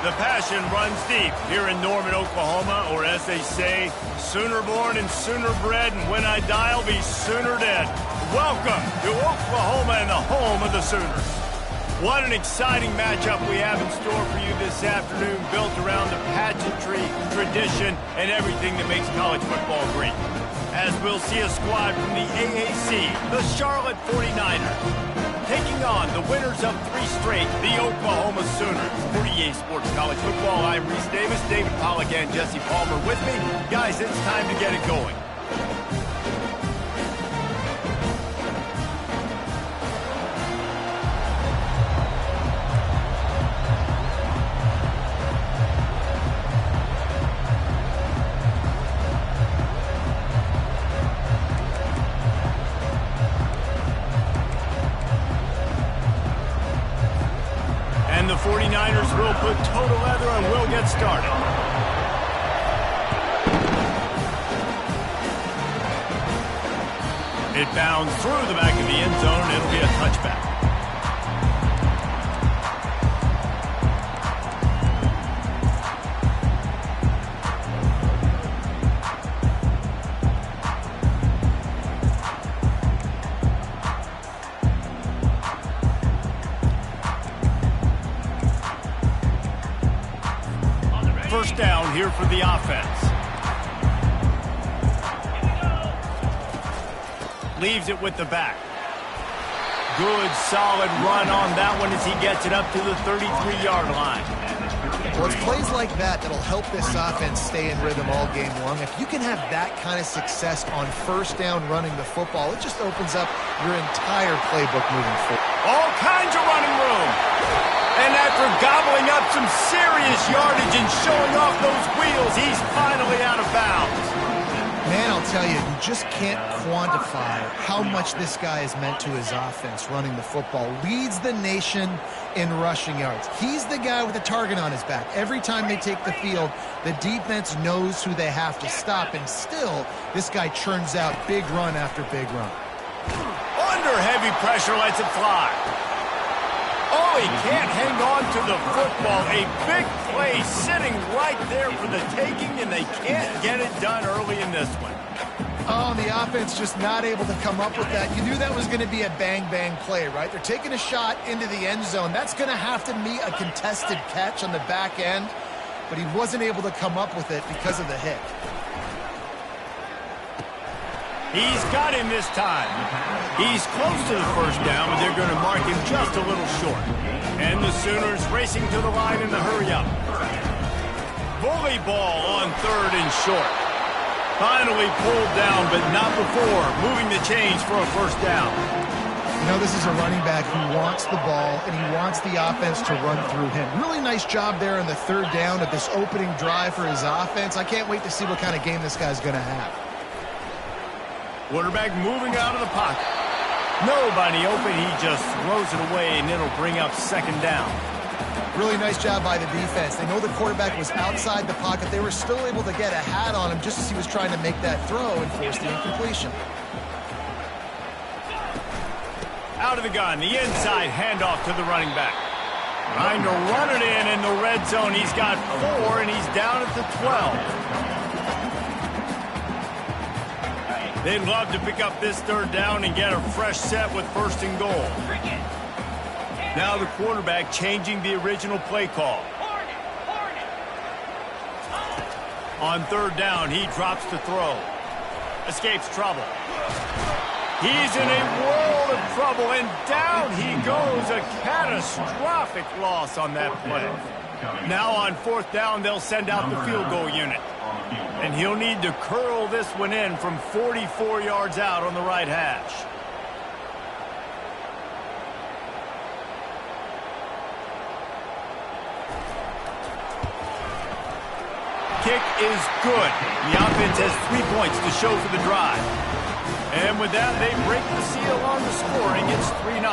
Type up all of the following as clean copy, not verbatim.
The passion runs deep here in Norman, Oklahoma, or as they say, sooner born and sooner bred, and when I die, I'll be sooner dead. Welcome to Oklahoma and the home of the Sooners. What an exciting matchup we have in store for you this afternoon, built around the pageantry, tradition, and everything that makes college football great. As we'll see a squad from the AAC, the Charlotte 49ers, taking on the winners of 3 straight, the Oklahoma Sooners. For EA Sports College Football, I'm Reese Davis, David Pollack, and Jesse Palmer with me. Guys, it's time to get it going. And the 49ers will put total leather and will get started. It bounds through the back of the end zone. It'll be a touchback. First down here for the offense. Leaves it with the back. Good, solid run on that one as he gets it up to the 33-yard line. Well, it's plays like that that'll help this offense stay in rhythm all game long. If you can have that kind of success on first down running the football, it just opens up your entire playbook moving forward. All kinds of running room. And after gobbling up some serious yardage and showing off those wheels, he's finally out of bounds. Man, I'll tell you, you just can't quantify how much this guy has meant to his offense running the football. Leads the nation in rushing yards. He's the guy with the target on his back. Every time they take the field, the defense knows who they have to stop, and still, this guy churns out big run after big run. Under heavy pressure, lets it fly. Oh, he can't hang on to the football. A big play sitting right there for the taking, and they can't get it done early in this one. Oh, the offense just not able to come up with that. You knew that was going to be a bang-bang play, right? They're taking a shot into the end zone. That's going to have to be a contested catch on the back end, but he wasn't able to come up with it because of the hit. He's got him this time. He's close to the first down, but they're going to mark him just a little short. And the Sooners racing to the line in the hurry-up. Volleyball on 3rd and short. Finally pulled down, but not before moving the chains for a first down. You know, this is a running back who wants the ball, and he wants the offense to run through him. Really nice job there on the 3rd down of this opening drive for his offense. I can't wait to see what kind of game this guy's going to have. Quarterback moving out of the pocket. Nobody open. He just throws it away, and it'll bring up 2nd down. Really nice job by the defense. They know the quarterback was outside the pocket. They were still able to get a hat on him just as he was trying to make that throw and force the incompletion. Out of the gun, the inside handoff to the running back. Trying to run it in the red zone. He's got 4, and he's down at the 12. They'd love to pick up this 3rd down and get a fresh set with 1st and goal. Now the quarterback changing the original play call. On 3rd down, he drops to throw. Escapes trouble. He's in a world of trouble, and down he goes. A catastrophic loss on that play. Now on 4th down, they'll send out the field goal unit. And he'll need to curl this one in from 44 yards out on the right hash. Kick is good. The offense has 3 points to show for the drive. And with that, they break the seal on the scoring. It's 3-0.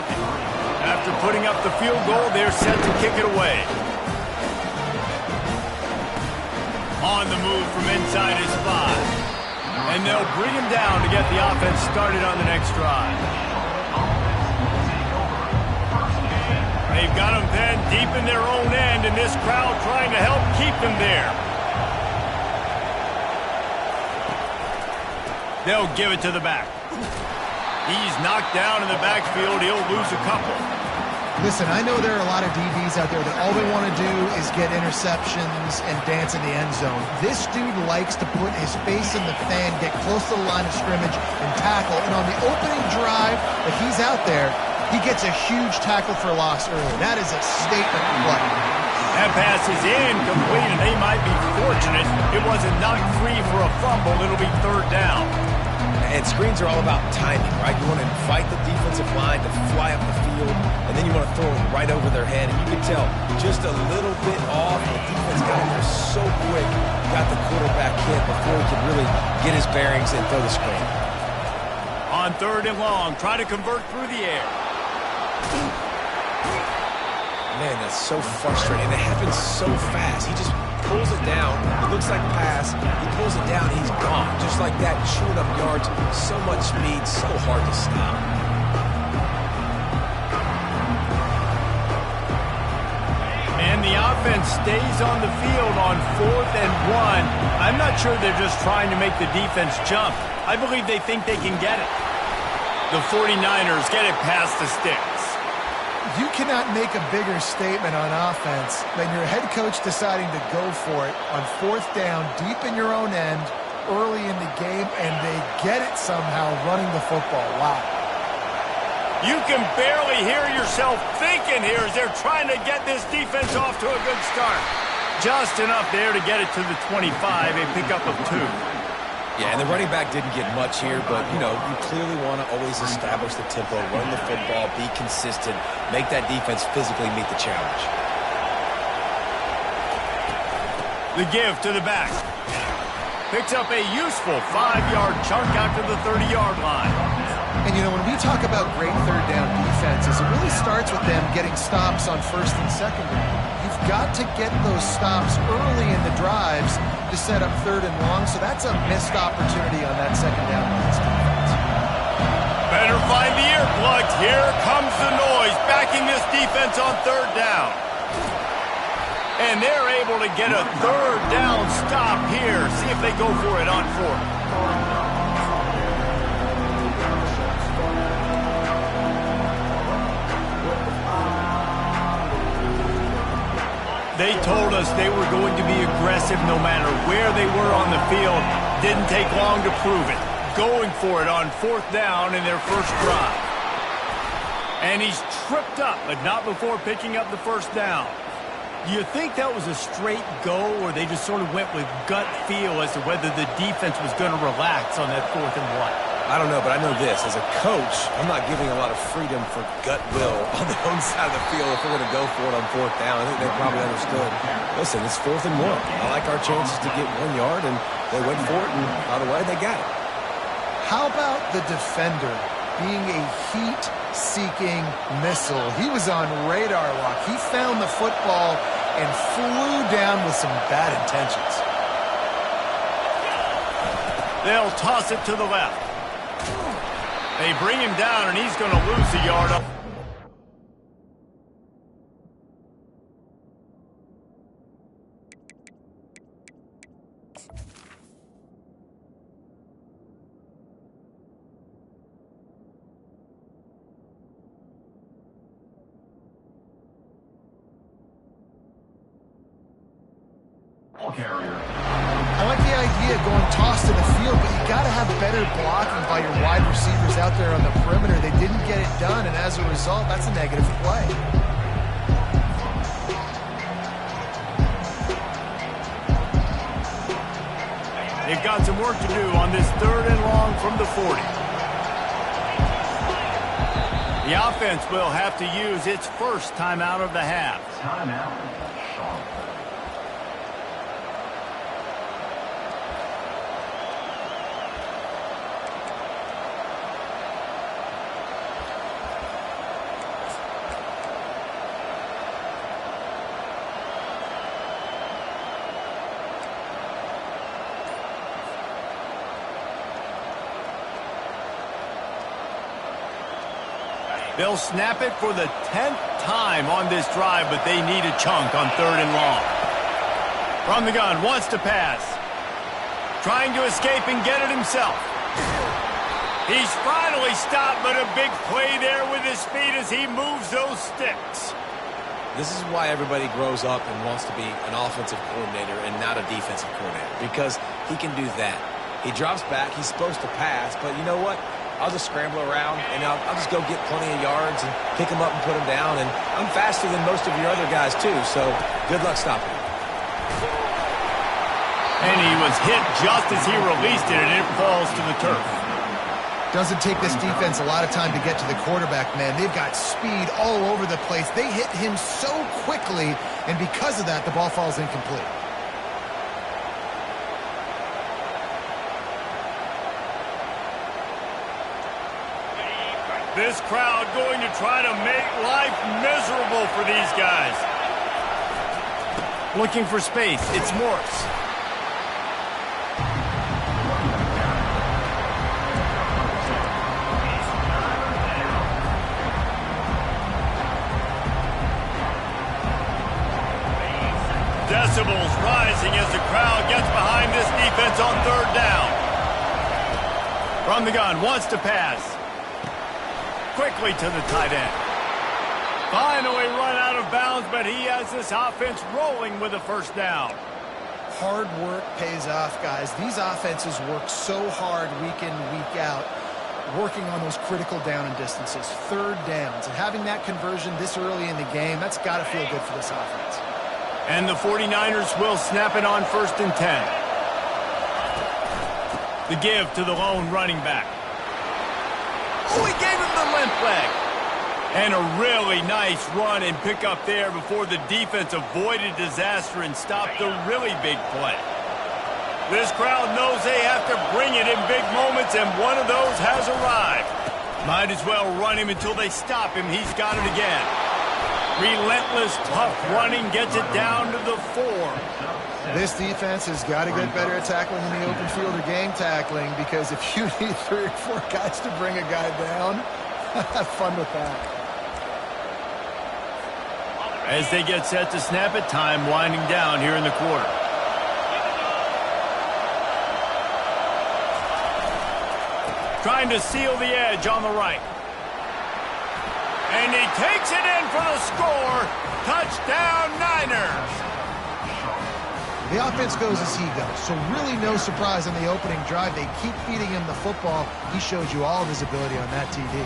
After putting up the field goal, they're set to kick it away. On the move from inside his 5. And they'll bring him down to get the offense started on the next drive. They've got him pinned deep in their own end, and this crowd trying to help keep them there. They'll give it to the back. He's knocked down in the backfield. He'll lose a couple. Listen, I know there are a lot of DBs out there that all they want to do is get interceptions and dance in the end zone. This dude likes to put his face in the fan, get close to the line of scrimmage, and tackle. And on the opening drive that he's out there, he gets a huge tackle for loss early. That is a statement play. That pass is incomplete, and they might be fortunate it wasn't knocked free for a fumble. It'll be third down. And screens are all about timing, right? You want to invite the defensive line to fly up the field, and then you want to throw it right over their head. And you can tell just a little bit off. The defense got in there so quick, got the quarterback hit before he could really get his bearings and throw the screen. On third and long, try to convert through the air. Man, that's so frustrating. And it happens so fast. He just pulls it down. It looks like pass. He pulls it down. He's gone. Just like that, chewing up yards. So much speed, so hard to stop. And the offense stays on the field on 4th and 1. I'm not sure they're just trying to make the defense jump. I believe they think they can get it. The 49ers get it past the sticks. You cannot make a bigger statement on offense than your head coach deciding to go for it on 4th down, deep in your own end, early in the game, and they get it somehow running the football. Wow. You can barely hear yourself thinking here as they're trying to get this defense off to a good start. Just enough there to get it to the 25, a pickup of 2. Yeah, and the running back didn't get much here, but, you know, you clearly want to always establish the tempo, run the football, be consistent, make that defense physically meet the challenge. The give to the back. Picks up a useful 5-yard chunk out to the 30-yard line. And, you know, when we talk about great third down defenses, it really starts with them getting stops on 1st and 2nd down. You've got to get those stops early in the drives to set up 3rd and long, so that's a missed opportunity on that 2nd down by this defense. Better find the earplugs. Here comes the noise, backing this defense on 3rd down. And they're able to get a 3rd down stop here. See if they go for it on 4th. They told us they were going to be aggressive no matter where they were on the field. Didn't take long to prove it. Going for it on 4th down in their first drive. And he's tripped up, but not before picking up the 1st down. Do you think that was a straight go, or they just sort of went with gut feel as to whether the defense was going to relax on that 4th and 1? I don't know, but I know this. As a coach, I'm not giving a lot of freedom for gut will on the own side of the field if we're going to go for it on 4th down. I think they probably understood. Listen, it's 4th and 1. I like our chances to get 1 yard, and they went for it, and by the way, they got it. How about the defender being a heat-seeking missile? He was on radar lock. He found the football and flew down with some bad intentions. They'll toss it to the left. They bring him down, and he's going to lose a yard up. I like the idea of going toss to the field, but you got to have better blocking by your wide receivers out there on the perimeter. They didn't get it done, and as a result, that's a negative play. They've got some work to do on this 3rd and long from the 40. The offense will have to use its first timeout of the half. Timeout. They'll snap it for the 10th time on this drive, but they need a chunk on 3rd and long. From the gun, wants to pass. Trying to escape and get it himself. He's finally stopped, but a big play there with his speed as he moves those sticks. This is why everybody grows up and wants to be an offensive coordinator and not a defensive coordinator, because he can do that. He drops back. He's supposed to pass, but you know what? I'll just scramble around, and I'll just go get plenty of yards and pick him up and put him down, and I'm faster than most of your other guys, too, so good luck stopping him. And he was hit just as he released it, and it falls to the turf. Doesn't take this defense a lot of time to get to the quarterback, man. They've got speed all over the place. They hit him so quickly, and because of that, the ball falls incomplete. This crowd going to try to make life miserable for these guys. Looking for space. It's Morris. Decibels rising as the crowd gets behind this defense on 3rd down. From the gun, wants to pass. Quickly to the tight end. Finally run out of bounds, but he has this offense rolling with a 1st down. Hard work pays off, guys. These offenses work so hard week in, week out, working on those critical down and distances, 3rd downs. And having that conversion this early in the game, that's got to feel good for this offense. And the 49ers will snap it on 1st and 10. The give to the lone running back. Oh, he gave him the limp leg. And a really nice run and pick up there before the defense avoided disaster and stopped the really big play. This crowd knows they have to bring it in big moments, and one of those has arrived. Might as well run him until they stop him. He's got it again. Relentless, tough running gets it down to the 4. This defense has got to get better at tackling in the open field or game tackling, because if you need 3 or 4 guys to bring a guy down, have fun with that. As they get set to snap it, time winding down here in the quarter. Trying to seal the edge on the right. And he takes it in for the score. Touchdown, Niners. The offense goes as he goes, so really no surprise on the opening drive. They keep feeding him the football. He showed you all of his ability on that TD.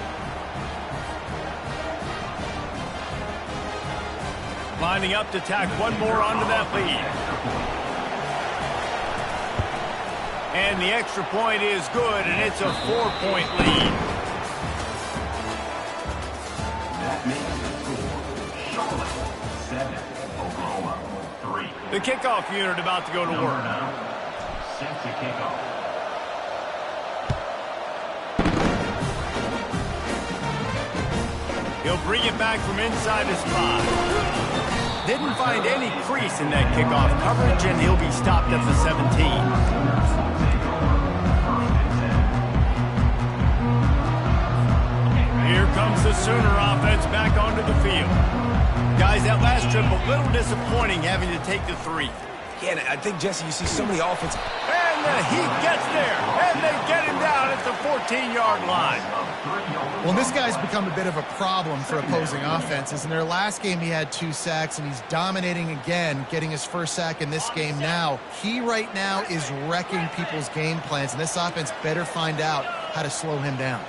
Lining up to tack one more onto that lead. And the extra point is good, and it's a 4-point lead. That makes the score Charlotte 7, Oklahoma 3. The kickoff unit about to go to work. Set to kick off. He'll bring it back from inside his 5. Didn't find any crease in that kickoff coverage, and he'll be stopped at the 17. Here comes the Sooner offense back onto the field. Guys, that last trip a little disappointing having to take the 3. Yeah, I think, Jesse, you see so many offensive... And the Heat gets there, and they get him down at the 14-yard line. Well, this guy's become a bit of a problem for opposing offenses. In their last game, he had 2 sacks, and he's dominating again, getting his 1st sack in this game now. He right now is wrecking people's game plans, and this offense better find out how to slow him down.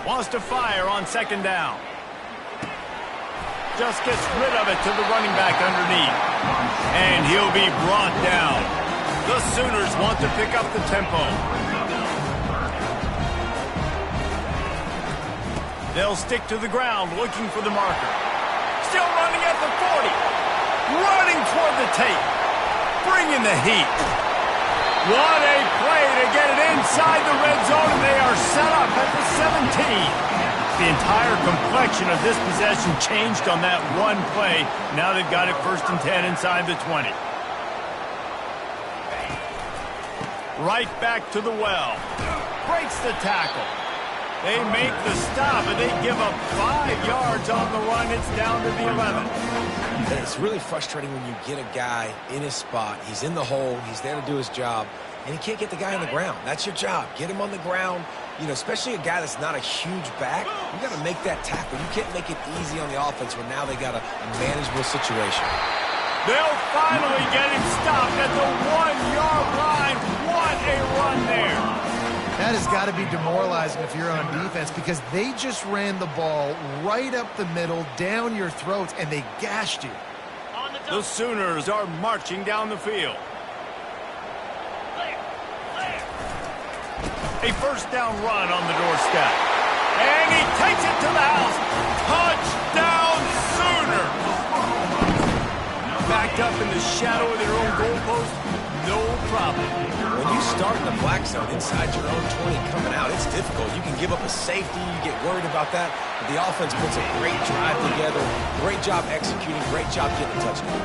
Wants to fire on 2nd down. Just gets rid of it to the running back underneath. And he'll be brought down. The Sooners want to pick up the tempo. They'll stick to the ground looking for the marker. Still running at the 40. Running toward the tape. Bringing the heat. What a play to get it inside the red zone, and they are set up at the 17. The entire complexion of this possession changed on that one play. Now they've got it 1st and 10 inside the 20. Right back to the well. Breaks the tackle. They make the stop, and they give up 5 yards on the run. It's down to the 11. It's really frustrating when you get a guy in his spot. He's in the hole. He's there to do his job, and he can't get the guy on the ground. That's your job. Get him on the ground. You know, especially a guy that's not a huge back. You got to make that tackle. You can't make it easy on the offense when now they got a manageable situation. They'll finally get him stopped at the 1-yard line. What a run there. That has got to be demoralizing if you're on defense because they just ran the ball right up the middle, down your throats, and they gashed you. The Sooners are marching down the field. A first down run on the doorstep. And he takes it to the house. Touchdown, Sooners! Backed up in the shadow of their own goalpost, no problem. When you start in the black zone inside your own 20 coming out, it's difficult. You can give up a safety, you get worried about that, but the offense puts a great drive together, great job executing, great job getting a touchdown.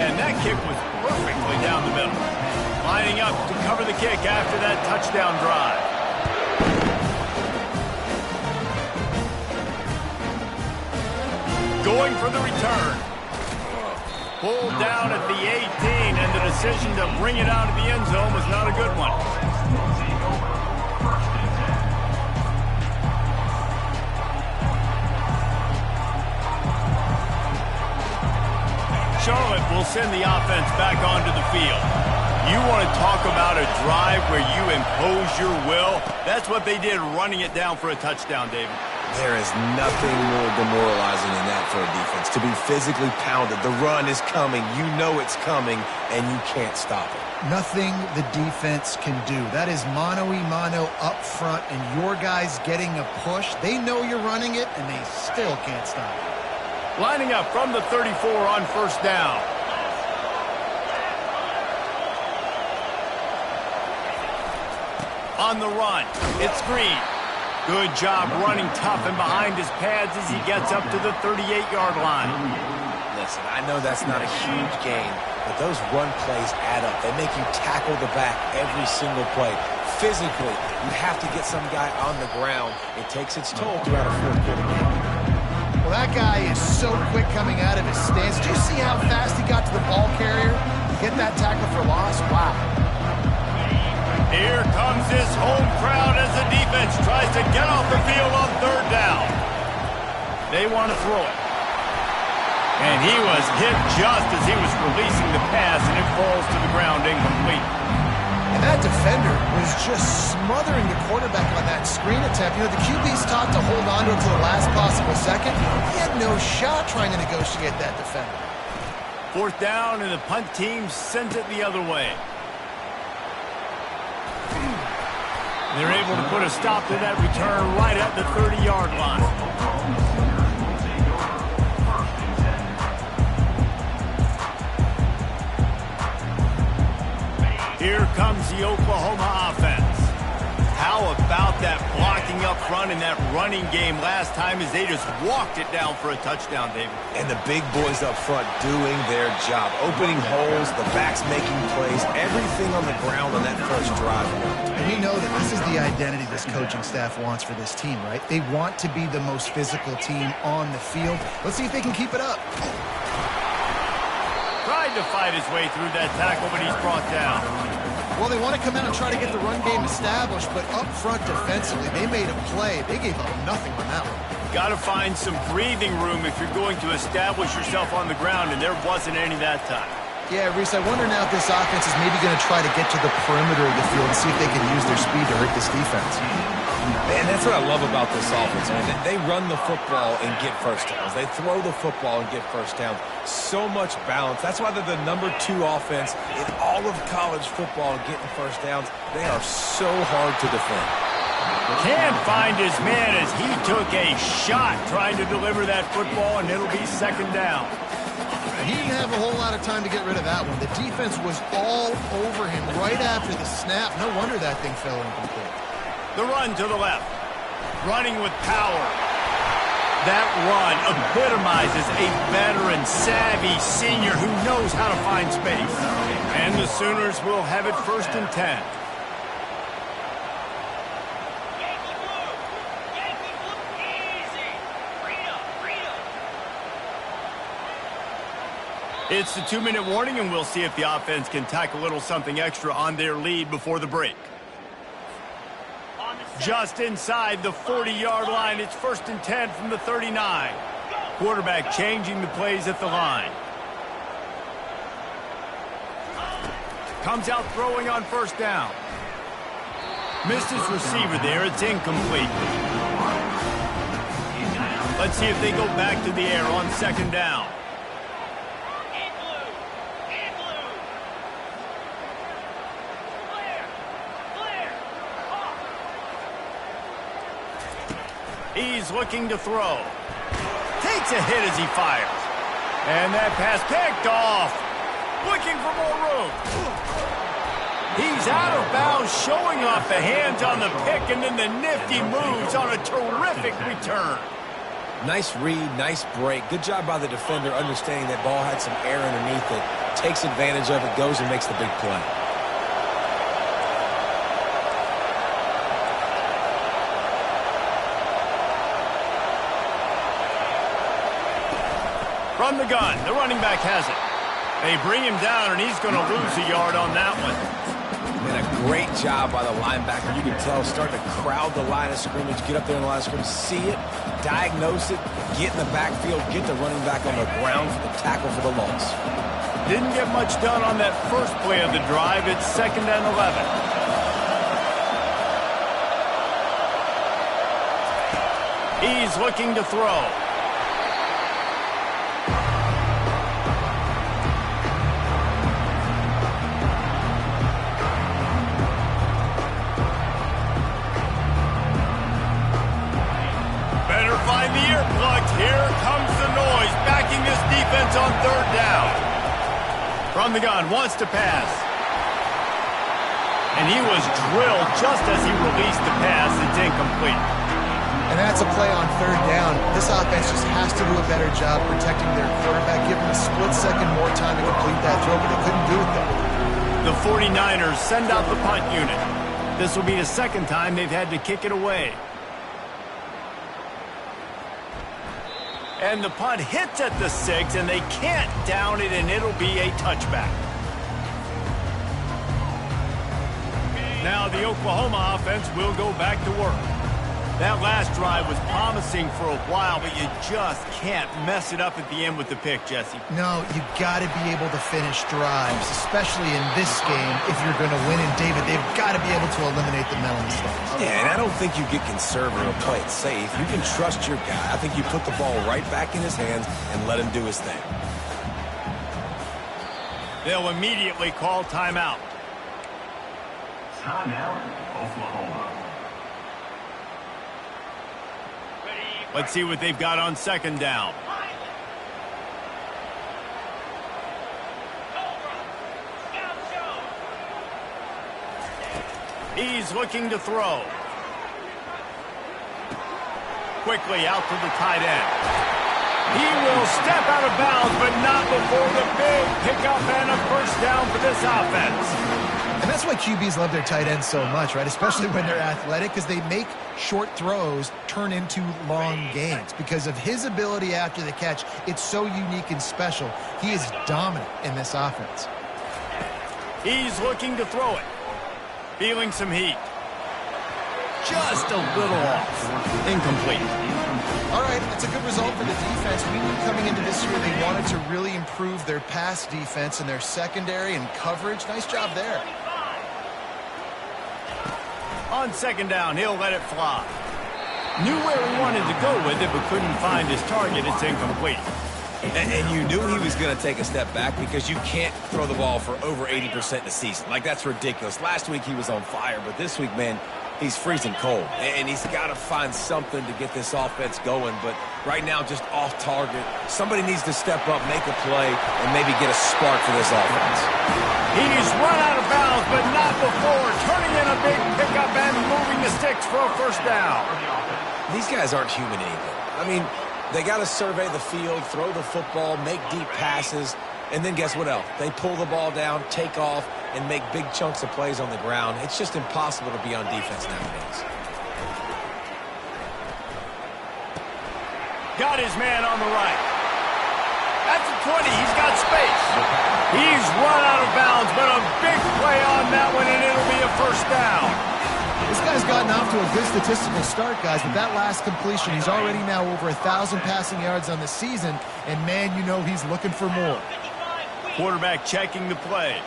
And that kick was perfectly down the middle. Lining up to cover the kick after that touchdown drive. Going for the return. Pulled down at the 18, and the decision to bring it out of the end zone was not a good one. Charlotte will send the offense back onto the field. You want to talk about a drive where you impose your will? That's what they did, running it down for a touchdown, David. There is nothing more demoralizing than that for a defense. To be physically pounded, the run is coming, you know it's coming, and you can't stop it. Nothing the defense can do. That is mano-a-mano up front, and your guys getting a push. They know you're running it, and they still can't stop it. Lining up from the 34 on first down. On the run, it's Green. Good job running tough and behind his pads as he gets up to the 38-yard line. Listen, I know that's not a huge gain, but those run plays add up. They make you tackle the back every single play. Physically, you have to get some guy on the ground. It takes its toll throughout a fourth-quarter game. Well, that guy is so quick coming out of his stance. Did you see how fast he got to the ball carrier? Get that tackle for loss? Wow. Here comes his home crowd as the defense tries to get off the field on third down. They want to throw it. And he was hit just as he was releasing the pass, and it falls to the ground incomplete. And that defender was just smothering the quarterback on that screen attempt. You know, the QB's taught to hold on to it to the last possible second. He had no shot trying to negotiate that defender. Fourth down, and the punt team sends it the other way. They're able to put a stop to that return right at the 30-yard line. Here comes the Oklahoma offense. How about that blocking up front in that running game last time as they just walked it down for a touchdown, David? And the big boys up front doing their job. Opening holes, the backs making plays, everything on the ground on that first drive. And we know that this is the identity this coaching staff wants for this team, right? They want to be the most physical team on the field. Let's see if they can keep it up. Tried to fight his way through that tackle, but he's brought down. Well, they want to come in and try to get the run game established, but up front defensively, they made a play. They gave up nothing on that one. Got to find some breathing room if you're going to establish yourself on the ground, and there wasn't any that time. Yeah, Reese, I wonder now if this offense is maybe going to try to get to the perimeter of the field and see if they can use their speed to hurt this defense. Man, that's what I love about this offense. I mean, they run the football and get first downs. They throw the football and get first downs. So much balance. That's why they're the #2 offense in all of college football getting first downs. They are so hard to defend. Can't find his man as he took a shot trying to deliver that football, and it'll be second down. He didn't have a whole lot of time to get rid of that one. The defense was all over him right after the snap. No wonder that thing fell incomplete. The run to the left. Running with power. That run epitomizes a veteran, savvy senior who knows how to find space. And the Sooners will have it 1st and 10. It's the 2-minute warning, and we'll see if the offense can tack a little something extra on their lead before the break. Just inside the 40-yard line, it's 1st and 10 from the 39. Quarterback changing the plays at the line. Comes out throwing on 1st down. Missed his receiver there. It's incomplete. Let's see if they go back to the air on 2nd down. He's looking to throw. Takes a hit as he fires. And that pass picked off. Looking for more room. He's out of bounds, showing off the hands on the pick, and then the nifty moves on a terrific return. Nice read, nice break. Good job by the defender understanding that ball had some air underneath it. Takes advantage of it, goes and makes the big play. From the gun, the running back has it. They bring him down, and he's going to lose a yard on that one. And a great job by the linebacker. You can tell, starting to crowd the line of scrimmage, get up there in the line of scrimmage, see it, diagnose it, get in the backfield, get the running back on the ground for the tackle for the loss. Didn't get much done on that first play of the drive. It's 2nd and 11. He's looking to throw. Find the earplugs. Here comes the noise, backing this defense on 3rd down. From the gun, wants to pass. And he was drilled just as he released the pass. It's incomplete. And that's a play on 3rd down. This offense just has to do a better job protecting their quarterback, give him a split second more time to complete that throw, but they couldn't do it there. The 49ers send out the punt unit. This will be the 2nd time they've had to kick it away. And the punt hits at the 6, and they can't down it, and it'll be a touchback. Now the Oklahoma offense will go back to work. That last drive was promising for a while, but you just can't mess it up at the end with the pick, Jesse. No, you got to be able to finish drives, especially in this game. If you're going to win, and David, they've got to be able to eliminate the mental mistakes. Yeah, and I don't think you get conservative or play it safe. You can trust your guy. I think you put the ball right back in his hands and let him do his thing. They'll immediately call timeout. Timeout, Oklahoma. Let's see what they've got on 2nd down. He's looking to throw. Quickly out to the tight end. He will step out of bounds, but not before the big pickup and a 1st down for this offense. And that's why QBs love their tight ends so much, right? Especially when they're athletic, because they make short throws turn into long gains. Because of his ability after the catch, it's so unique and special. He is dominant in this offense. He's looking to throw it. Feeling some heat. Just a little off. Incomplete. All right, that's a good result for the defense. We knew coming into this year they wanted to really improve their pass defense and their secondary and coverage. Nice job there. On 2nd down, he'll let it fly. Knew where he wanted to go with it, but couldn't find his target. It's incomplete. And you knew he was going to take a step back because you can't throw the ball for over 80% in the season. Like, that's ridiculous. Last week he was on fire, but this week, man, he's freezing cold. And he's got to find something to get this offense going. But right now, just off target. Somebody needs to step up, make a play, and maybe get a spark for this offense. He's run out of bounds, but not before. Turning in a big pickup and moving the sticks for a 1st down. These guys aren't human anymore. I mean, they got to survey the field, throw the football, make deep passes, and then guess what else? They pull the ball down, take off, and make big chunks of plays on the ground. It's just impossible to be on defense nowadays. Got his man on the right. That's a 20. He's got space. He's run out of bounds, but a big play on that one, and it'll be a first down. This guy's gotten off to a good statistical start, guys. With that last completion, he's already now over 1,000 passing yards on the season, and man, you know he's looking for more. Quarterback checking the play.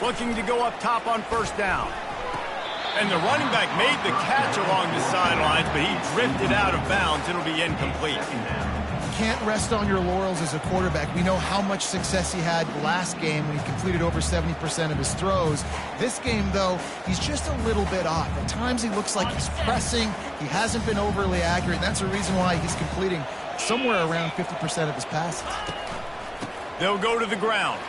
Looking to go up top on first down. And the running back made the catch along the sidelines, but he drifted out of bounds. It'll be incomplete. Can't rest on your laurels as a quarterback. We know how much success he had last game when he completed over 70% of his throws. This game, though, he's just a little bit off. At times he looks like he's pressing. He hasn't been overly accurate, and that's the reason why he's completing somewhere around 50% of his passes. They'll go to the ground.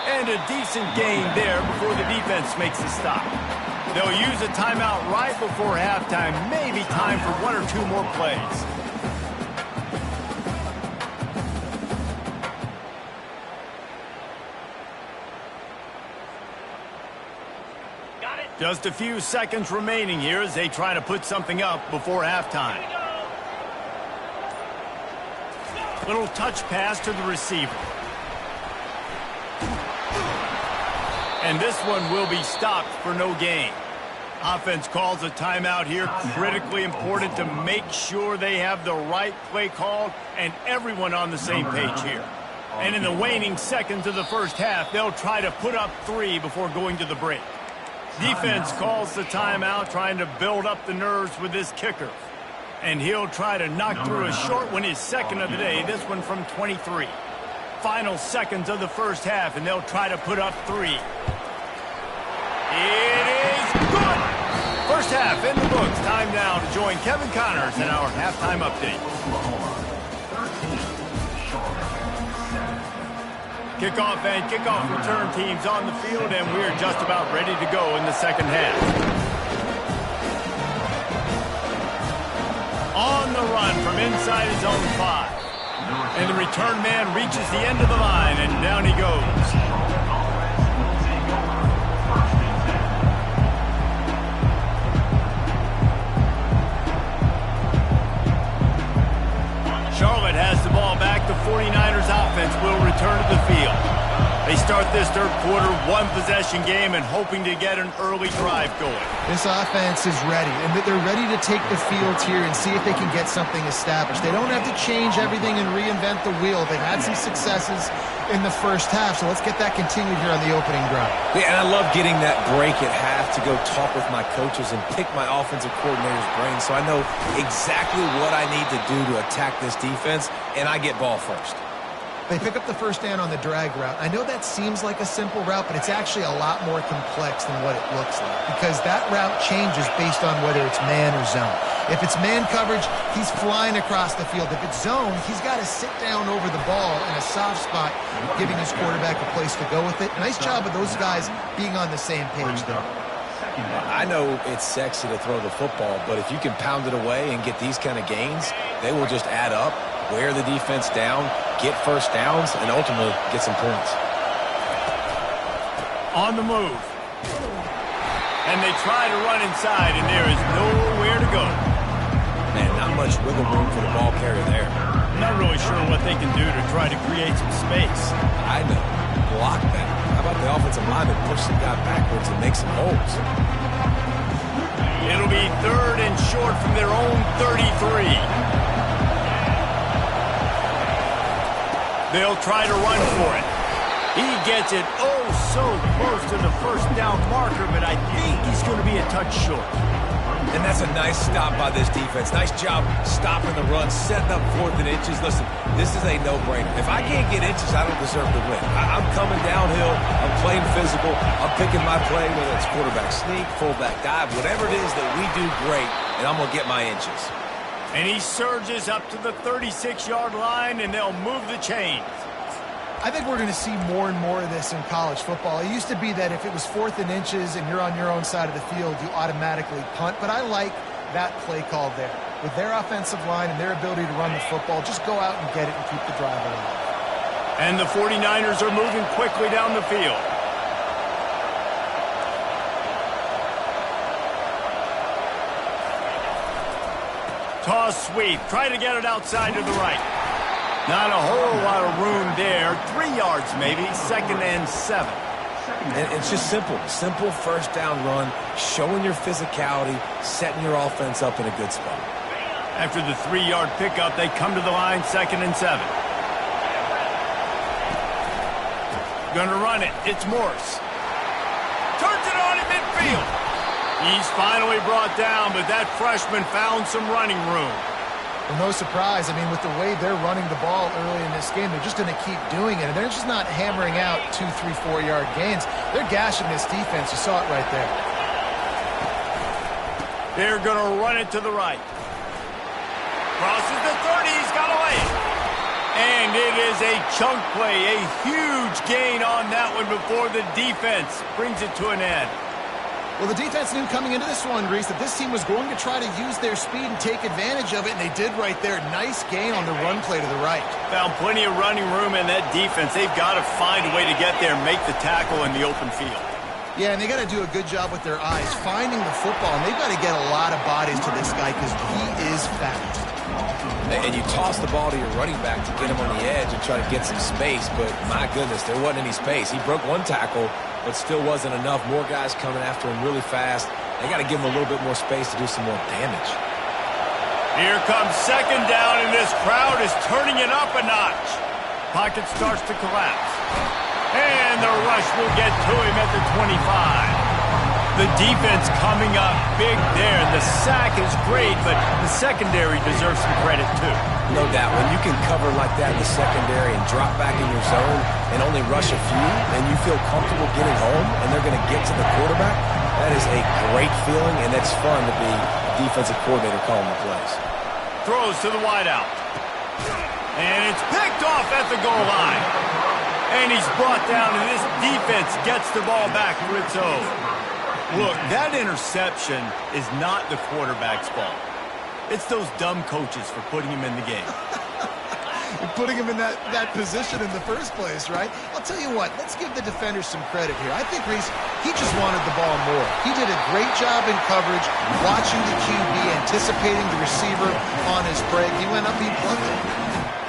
And a decent gain there before the defense makes the stop. They'll use a timeout right before halftime. Maybe time for one or two more plays. Just a few seconds remaining here as they try to put something up before halftime. Little touch pass to the receiver. And this one will be stopped for no gain. Offense calls a timeout here. Critically important to make sure they have the right play called and everyone on the same page here. And in the waning seconds of the first half, they'll try to put up 3 before going to the break. Defense calls the timeout, trying to build up the nerves with this kicker. And he'll try to knock through a short one, his second of the day, this one from 23. Final seconds of the first half, and they'll try to put up 3. It is good! First half in the books. Time now to join Kevin Connors in our halftime update. Kickoff and kickoff return teams on the field, and we're just about ready to go in the second half. On the run from inside his own 5. And the return man reaches the end of the line, and down he goes. Charlotte has the ball back. The 49ers offense will return to the field. They start this third quarter, one-possession game, and hoping to get an early drive going. This offense is ready, and they're ready to take the field here and see if they can get something established. They don't have to change everything and reinvent the wheel. They've had some successes in the first half, so let's get that continued here on the opening drive. Yeah, and I love getting that break at half to go talk with my coaches and pick my offensive coordinator's brain so I know exactly what I need to do to attack this defense, and I get ball first. They pick up the first down on the drag route. I know that seems like a simple route, but it's actually a lot more complex than what it looks like because that route changes based on whether it's man or zone. If it's man coverage, he's flying across the field. If it's zone, he's got to sit down over the ball in a soft spot, giving his quarterback a place to go with it. Nice job of those guys being on the same page there. I know it's sexy to throw the football, but if you can pound it away and get these kind of gains, they will just add up, wear the defense down, get first downs, and ultimately get some points. On the move. And they try to run inside, and there is nowhere to go. Man, not much wiggle room for the ball carrier there. Not really sure what they can do to try to create some space. I know. Block that. How about the offensive lineman push the guy backwards and make some holes? It'll be 3rd and short from their own 33. They'll try to run for it. He gets it oh so close to the first down marker, but I think he's going to be a touch short. And that's a nice stop by this defense. Nice job stopping the run, setting up 4th and inches. Listen, this is a no-brainer. If I can't get inches, I don't deserve to win. I'm coming downhill. I'm playing physical. I'm picking my play, whether it's quarterback sneak, fullback dive, whatever it is that we do great, and I'm going to get my inches. And he surges up to the 36-yard line, and they'll move the chains. I think we're going to see more and more of this in college football. It used to be that if it was 4th and inches and you're on your own side of the field, you automatically punt. But I like that play call there. With their offensive line and their ability to run the football, just go out and get it and keep the drive alive. And the 49ers are moving quickly down the field. Toss sweep. Try to get it outside to the right. Not a whole lot of room there. 3 yards maybe. 2nd and 7. And it's just simple. Simple first down run, showing your physicality, setting your offense up in a good spot. After the 3-yard pickup, they come to the line, 2nd and 7. Gonna run it. It's Morse. Turns it on in midfield. He's finally brought down, but that freshman found some running room. Well, no surprise. I mean, with the way they're running the ball early in this game, they're just going to keep doing it. And they're just not hammering out 2, 3, 4-yard gains. They're gashing this defense. You saw it right there. They're going to run it to the right. Crosses the 30. He's got away. And it is a chunk play. A huge gain on that one before the defense brings it to an end. Well, the defense knew coming into this one, Reese, that this team was going to try to use their speed and take advantage of it, and they did right there. Nice gain on the run play to the right. Found plenty of running room in that defense. They've got to find a way to get there and make the tackle in the open field. Yeah, and they got to do a good job with their eyes, finding the football, and they've got to get a lot of bodies to this guy because he is fast. And you toss the ball to your running back to get him on the edge and try to get some space, but my goodness, there wasn't any space. He broke one tackle, but still wasn't enough. More guys coming after him really fast. They got to give him a little bit more space to do some more damage. Here comes 2nd down, and this crowd is turning it up a notch. Pocket starts to collapse. And the rush will get to him at the 25. The defense coming up big there. The sack is great, but the secondary deserves some credit too. No doubt. When you can cover like that in the secondary and drop back in your zone and only rush a few, and you feel comfortable getting home and they're going to get to the quarterback, that is a great feeling, and it's fun to be a defensive coordinator calling the plays. Throws to the wideout. And it's picked off at the goal line. And he's brought down, and this defense gets the ball back for its own. Look, that interception is not the quarterback's fault. It's those dumb coaches for putting him in the game. Putting him in that position in the first place, right? I'll tell you what, let's give the defenders some credit here. I think, Reese, he just wanted the ball more. He did a great job in coverage, watching the QB, anticipating the receiver on his break. He went up, he plugged it.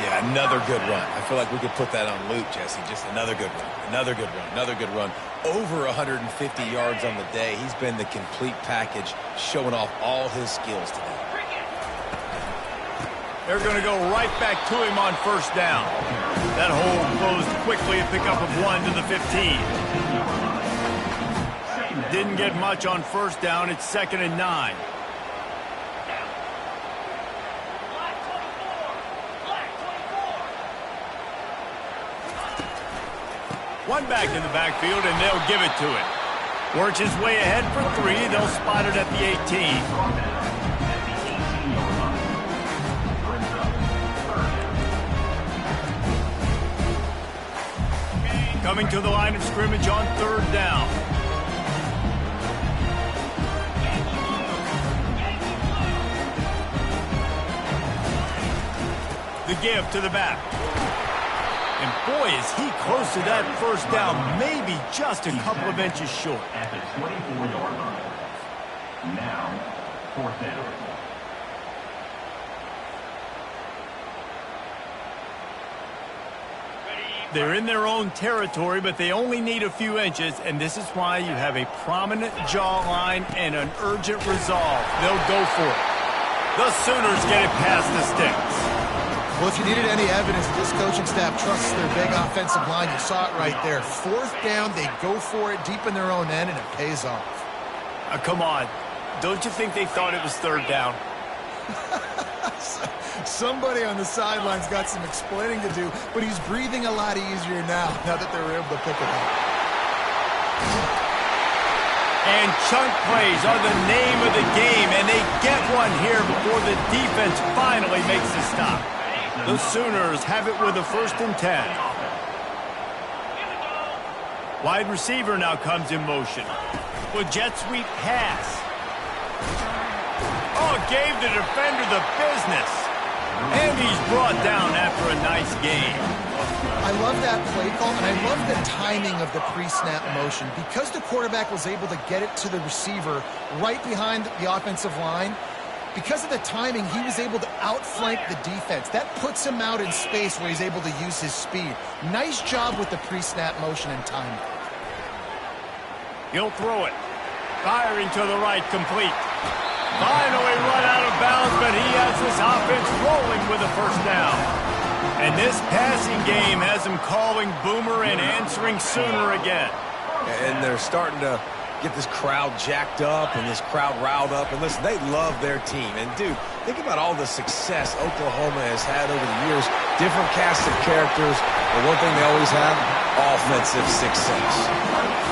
Yeah, another good run. I feel like we could put that on loop, Jesse. Just another good run, another good run, another good run. Over 150 yards on the day. He's been the complete package, showing off all his skills today. They're going to go right back to him on 1st down. That hole closed quickly, a pickup of 1 to the 15. Didn't get much on 1st down. It's 2nd and 9. One back in the backfield, and they'll give it to him. Works his way ahead for 3. They'll spot it at the 18. Coming to the line of scrimmage on 3rd down. The give to the back. And boy, is he close to that 1st down, maybe just a couple of inches short. At the 24-yard line. Now, 4th down. They're in their own territory, but they only need a few inches, and this is why you have a prominent jawline and an urgent resolve. They'll go for it. The Sooners get it past the sticks. Well, if you needed any evidence that this coaching staff trusts their big offensive line, you saw it right there. 4th down, they go for it deep in their own end, and it pays off. Come on. Don't you think they thought it was 3rd down? Somebody on the sidelines got some explaining to do, but he's breathing a lot easier now that they were able to pick it up. And chunk plays are the name of the game, and they get one here before the defense finally makes the stop. The Sooners have it with a 1st and 10. Wide receiver now comes in motion. With jet sweep pass. Oh, gave the defender the business. And he's brought down after a nice gain. I love that play call, and I love the timing of the pre-snap motion. Because the quarterback was able to get it to the receiver right behind the offensive line, Because of the timing, he was able to outflank the defense. That puts him out in space where he's able to use his speed. Nice job with the pre-snap motion and timing. He'll throw it. Firing to the right, complete. Finally run out of bounds, but he has this offense rolling with a first down. And this passing game has him calling Boomer and answering Sooner again. And they're starting to get this crowd jacked up and this crowd riled up. And listen, they love their team. And, dude, think about all the success Oklahoma has had over the years. Different cast of characters. But one thing they always have, offensive success.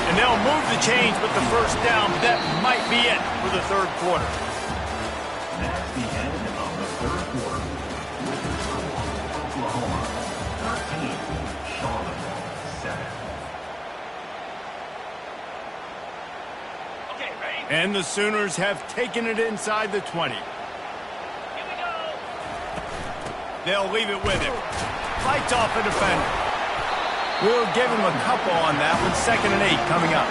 And they'll move the chains with the first down. But that might be it for the third quarter. That's the end of the third quarter. With the score, Oklahoma 13, Charlotte 7. And the Sooners have taken it inside the 20. Here we go. They'll leave it with him. Fights off a defender. We'll give him a couple on that one. 2nd and 8 coming up.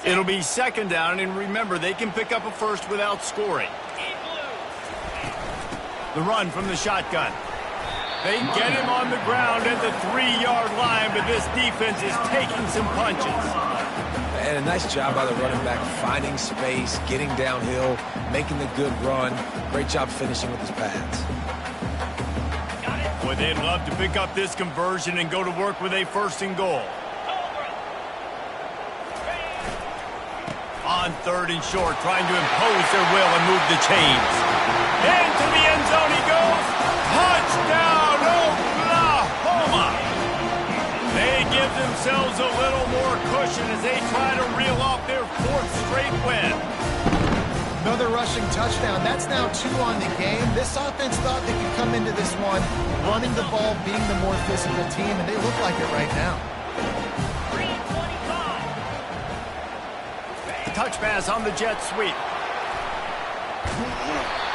It'll be 2nd down, and remember, they can pick up a first without scoring. The run from the shotgun. They get him on the ground at the 3-yard line, but this defense is taking some punches. And a nice job by the running back, finding space, getting downhill, making the good run. Great job finishing with his pads. Boy, they'd love to pick up this conversion and go to work with a 1st and goal. On 3rd and short, trying to impose their will and move the chains. Into the end zone he goes. Touchdown, Oklahoma! They give themselves a little more cushion as they try to reel off their 4th straight win. Another rushing touchdown. That's now 2 on the game. This offense thought they could come into this one running the ball, being the more physical team, and they look like it right now. Touch pass on the jet sweep.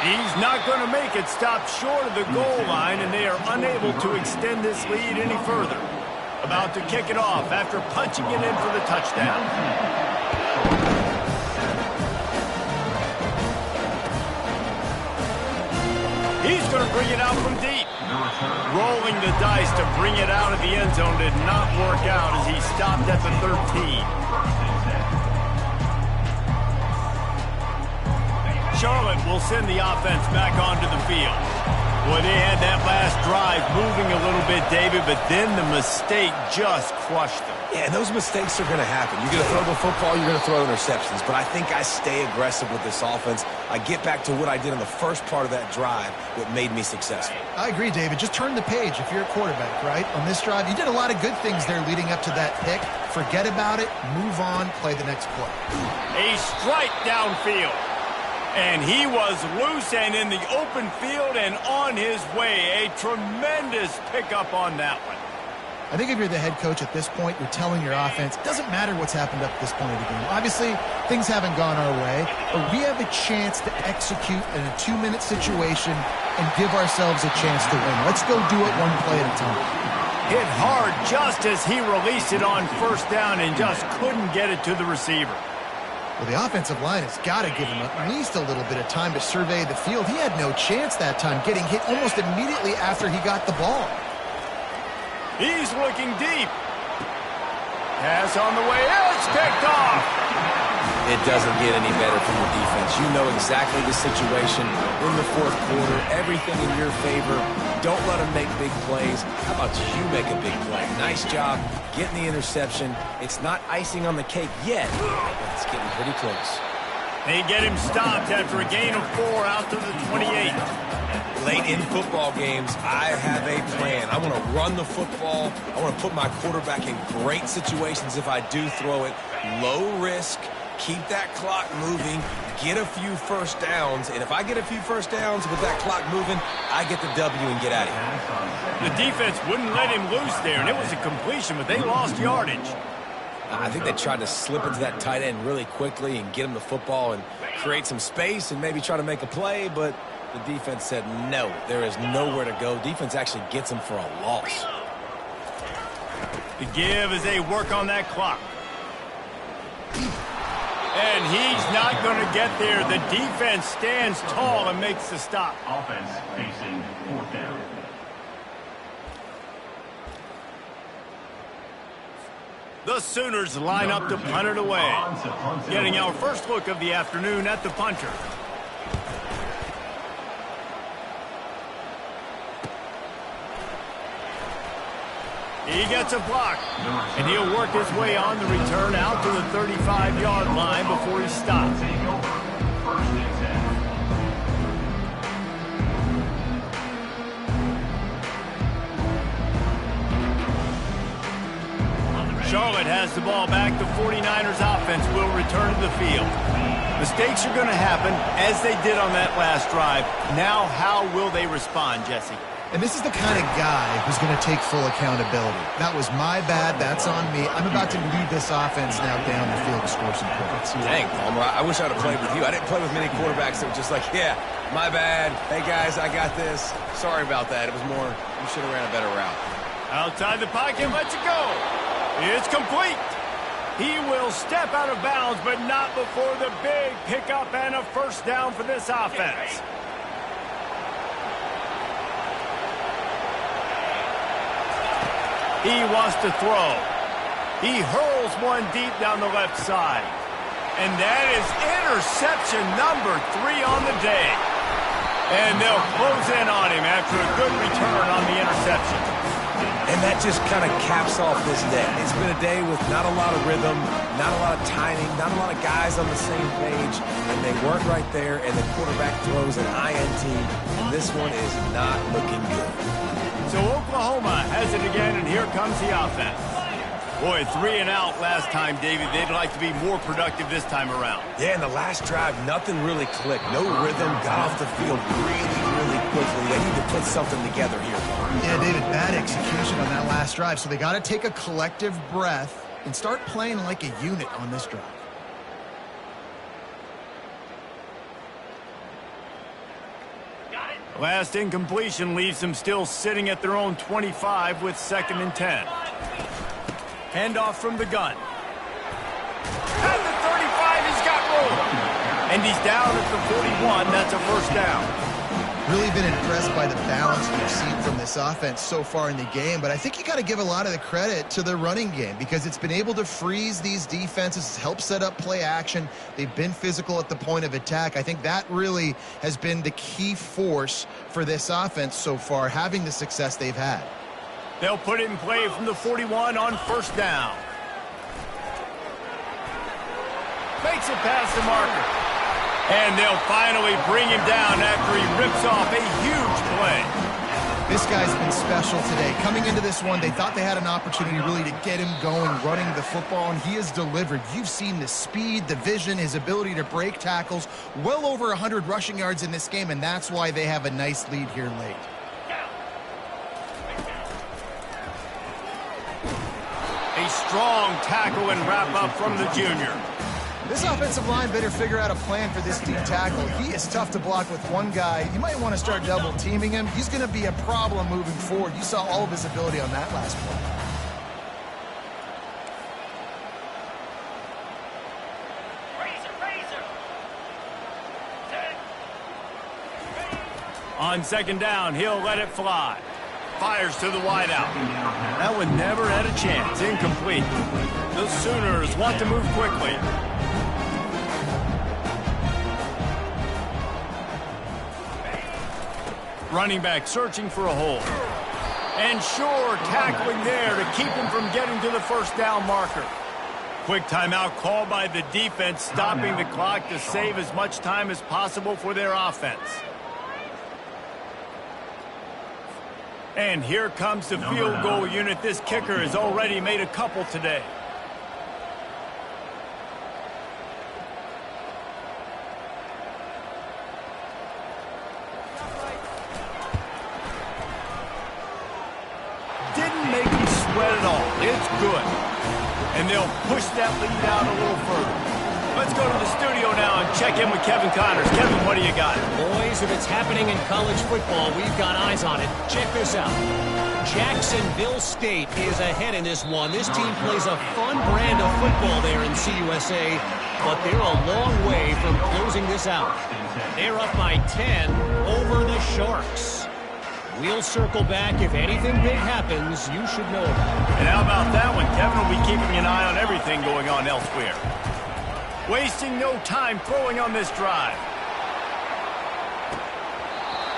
He's not going to make it. Stop short of the goal line, and they are unable to extend this lead any further. About to kick it off after punching it in for the touchdown. He's going to bring it out from deep. Rolling the dice to bring it out of the end zone did not work out as he stopped at the 13. Charlotte will send the offense back onto the field. Boy, they had that last drive moving a little bit, David, but then the mistake just crushed them. Yeah, those mistakes are going to happen. You're going to throw the football, you're going to throw interceptions. But I think I stay aggressive with this offense. I get back to what I did in the first part of that drive that made me successful. I agree, David. Just turn the page if you're a quarterback, right? On this drive, you did a lot of good things there leading up to that pick. Forget about it, move on, play the next play. A strike downfield. And he was loose and in the open field and on his way. A tremendous pickup on that one. I think if you're the head coach at this point, you're telling your offense, it doesn't matter what's happened up to this point of the game. Obviously, things haven't gone our way, but we have a chance to execute in a 2-minute situation and give ourselves a chance to win. Let's go do it one play at a time. Hit hard just as he released it on 1st down and just couldn't get it to the receiver. Well, the offensive line has got to give him at least a little bit of time to survey the field. He had no chance that time, getting hit almost immediately after he got the ball. He's looking deep. Pass on the way. It's picked off. It doesn't get any better from the defense. You know exactly the situation in the 4th quarter. Everything in your favor. Don't let them make big plays. How about you make a big play? Nice job getting the interception. It's not icing on the cake yet, but it's getting pretty close. They get him stopped after a gain of 4 out to the 28. Late in football games, I have a plan. I want to run the football. I want to put my quarterback in great situations if I do throw it. Low risk, keep that clock moving, get a few first downs, and if I get a few first downs with that clock moving, I get the W and get out of here. The defense wouldn't let him loose there, and it was a completion, but they lost yardage. I think they tried to slip into that tight end really quickly and get him the football and create some space and maybe try to make a play, but the defense said no, there is nowhere to go. Defense actually gets him for a loss. The give as they work on that clock. And he's not going to get there. The defense stands tall and makes the stop. Offense facing 4th down. The Sooners line up to punt it away. Getting our first look of the afternoon at the punter. He gets a block, and he'll work his way on the return out to the 35-yard line before he stops. Take over. 1st and 10. Charlotte has the ball back. The 49ers offense will return to the field. Mistakes are going to happen, as they did on that last drive. Now, how will they respond, Jesse? And this is the kind of guy who's going to take full accountability. That was my bad. That's on me. I'm about to lead this offense now down the field to score some points. Dang, Palmer, I wish I would have played with you. I didn't play with many quarterbacks that were just like, yeah, my bad. Hey, guys, I got this. Sorry about that. It was more, you should have ran a better route. Outside the pocket, lets it go. It's complete. He will step out of bounds, but not before the big pickup and a first down for this offense. He wants to throw. He hurls one deep down the left side. And that is interception number 3 on the day. And they'll close in on him after a good return on the interception. And that just kind of caps off this day. It's been a day with not a lot of rhythm, not a lot of timing, not a lot of guys on the same page, and they weren't right there, and the quarterback throws an INT, and this one is not looking good. So Oklahoma has it again, and here comes the offense. Boy, 3 and out last time, David. They'd like to be more productive this time around. Yeah, in the last drive, nothing really clicked. No rhythm, got off the field really quickly. They need to put something together here. Yeah, David, bad execution on that last drive. So they got to take a collective breath and start playing like a unit on this drive. Last incompletion leaves them still sitting at their own 25 with 2nd and 10. Handoff from the gun. At the 35, he's got room. And he's down at the 41. That's a first down. Really been impressed by the balance we've seen from this offense so far in the game, but I think you got to give a lot of the credit to the running game because it's been able to freeze these defenses, help set up play action. They've been physical at the point of attack. I think that really has been the key force for this offense so far, having the success they've had. They'll put it in play from the 41 on first down. Makes it past the marker. And they'll finally bring him down after he rips off a huge play. This guy's been special today. Coming into this one, they thought they had an opportunity really to get him going, running the football, and he has delivered. You've seen the speed, the vision, his ability to break tackles, well over 100 rushing yards in this game, and that's why they have a nice lead here late. A strong tackle and wrap-up from the junior. This offensive line better figure out a plan for this D tackle. He is tough to block with one guy. You might want to start double teaming him. He's going to be a problem moving forward. You saw all of his ability on that last play. On 2nd down, he'll let it fly. Fires to the wideout. That one never had a chance. Incomplete. The Sooners want to move quickly. Running back searching for a hole. And sure, tackling there to keep him from getting to the first down marker. Quick timeout called by the defense, stopping the clock to save as much time as possible for their offense. And here comes the field goal unit. This kicker has already made a couple today. didn't make you sweat at all. It's good. And they'll push that lead out a little further. Let's go to the studio now and check in with Kevin Connors. Kevin, what do you got? Boys, if it's happening in college football, we've got eyes on it. Check this out. Jacksonville State is ahead in this one. This team plays a fun brand of football there in CUSA, but they're a long way from closing this out. They're up by 10 over the Sharks. We'll circle back. If anything big happens, you should know about it. And how about that one? Kevin will be keeping an eye on everything going on elsewhere. Wasting no time throwing on this drive.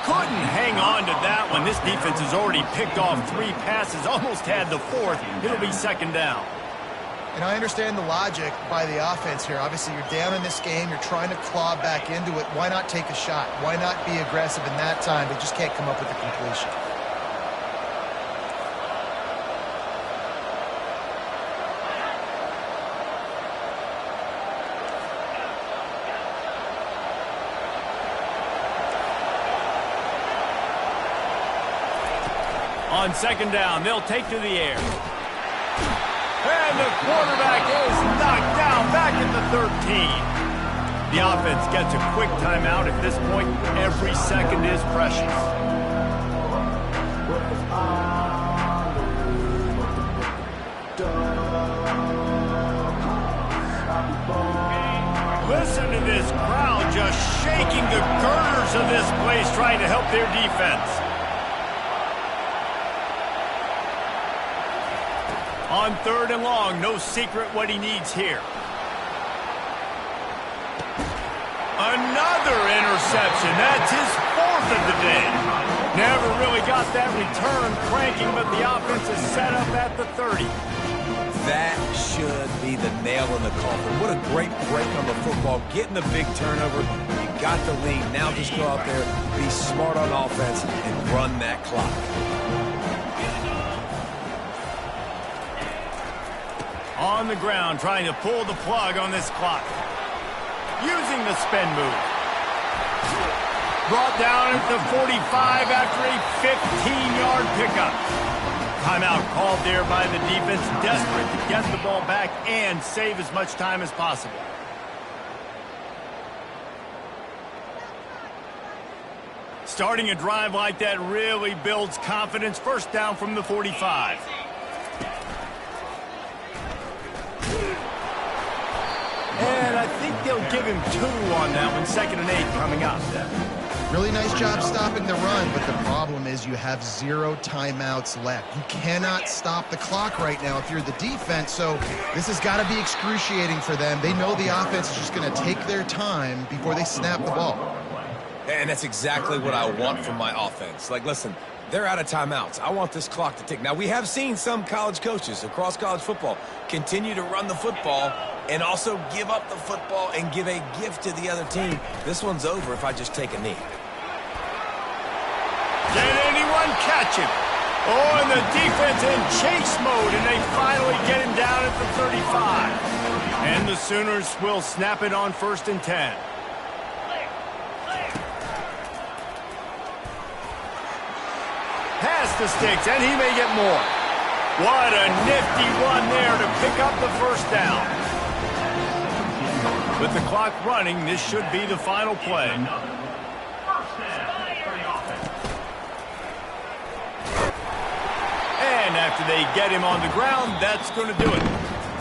Couldn't hang on to that one. This defense has already picked off 3 passes, almost had the 4th. It'll be 2nd down. And I understand the logic by the offense here. Obviously, you're down in this game. You're trying to claw back into it. Why not take a shot? Why not be aggressive in that time? They just can't come up with a completion. On 2nd down, they'll take to the air. And the quarterback is knocked down back at the 13. The offense gets a quick timeout. At this point, every second is precious. Listen to this crowd just shaking the girders of this place, trying to help their defense. On 3rd and long, no secret what he needs here. Another interception. That's his 4th of the day. Never really got that return cranking, but the offense is set up at the 30. That should be the nail in the coffin. What a great break on the football. Getting the big turnover. You got the lead. Now just go out there, be smart on offense, and run that clock. On the ground, trying to pull the plug on this clock. Using the spin move. Brought down at the 45 after a 15-yard pickup. Timeout called there by the defense, desperate to get the ball back and save as much time as possible. Starting a drive like that really builds confidence. 1st down from the 45. And I think they'll give him 2 on that one. 2nd and 8 coming up. Really nice job stopping the run, but the problem is you have 0 timeouts left. You cannot stop the clock right now if you're the defense, so this has got to be excruciating for them. They know the offense is just going to take their time before they snap the ball. And that's exactly what I want from my offense. Like, listen, they're out of timeouts. I want this clock to tick. Now, we have seen some college coaches across college football continue to run the football and also give up the football and give a gift to the other team. This one's over if I just take a knee. Can anyone catch him? Oh, and the defense in chase mode, and they finally get him down at the 35. And the Sooners will snap it on 1st and 10. Pass the sticks, and he may get more. What a nifty run there to pick up the 1st down. With the clock running, this should be the final play. And after they get him on the ground, that's going to do it.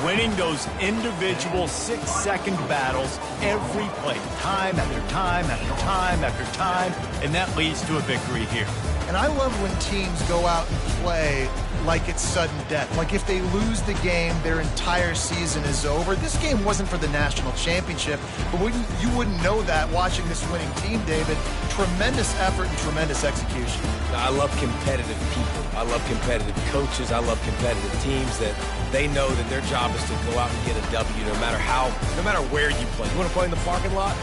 Winning those individual 6-second battles every play, time after time after time after time, and that leads to a victory here. And I love when teams go out and play like it's sudden death. Like if they lose the game, their entire season is over. This game wasn't for the national championship, but you wouldn't know that watching this winning team, David. Tremendous effort and tremendous execution. I love competitive people. I love competitive coaches. I love competitive teams that they know that their job is to go out and get a W no matter where you play. You want to play in the parking lot?